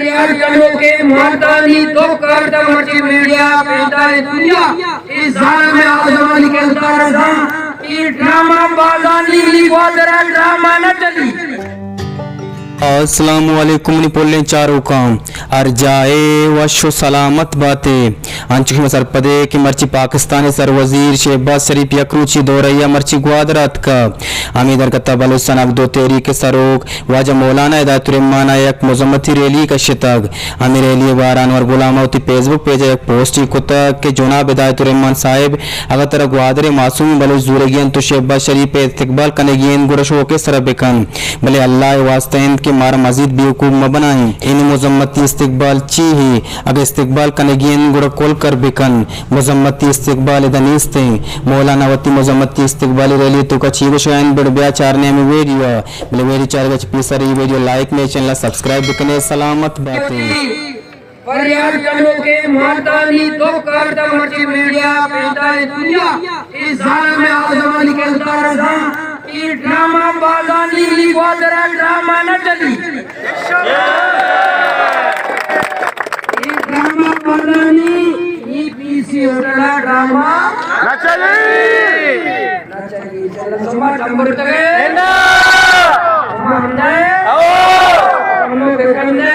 पर्यटकों के मातानी तो करता मची मीडिया कहता है दुनिया इस साल में आजमा निकलता रहा कि ड्रामा बाजानी लिखवादरा ड्रामा न चली। अस्सलाम वालेकुम निपोले चारों काम अर जाए वशो सलामत बातें अंचुख मसर पदे कि मर्ची पाकिस्तानी सर वजीर शहबाज शरीफ यकरूची दौरैया मर्ची ग्वादरात का अमीदर का बलुस्तान अब दो तेरी के सरोग वाजा मौलाना हिदायतुर्रहमान एक मुजम्मती रैली का शितग अमीर रैली वारान और गुलामती फेसबुक पेज एक पोस्ट कुता के जुनाब हिदायतुर्रहमान साहिब अगर तरह ग्वादरे मासूम बलुस जुरेगियन तो शहबाज शरीफ इस्तकबाल कनेगियन गुरशो के सरबिकन भले अल्लाह वास्ते के मारा मजीद बेवकूफ म बनाए इन मुजम्मती इस्तकबाल ची ही अगर इस्तकबाल कनेगियन गुड़ कोल कर बिकन मुजम्मती इस्तकबाल दनीस्ते मौलाना वती मुजम्मती इस्तकबाल रैली तो का चीगो शायन बड़ ब्या चारने में वीडियो बले वेरी चार गच पीसरी वीडियो लाइक में चैनल सब्सक्राइब बिकने सलामत बातें पर्यटकों के मातानी तो करता मची मीडिया कहता है दुनिया इस साल में आजमा निकलता रहा कि ड्रामा बाजानी लिखवादरा ड्रामा न चली। ड्रामा बाजानी ये पीसी होटला ड्रामा न चली चलो तुम्हारा नंबर तक है हम जाए हम लोग करने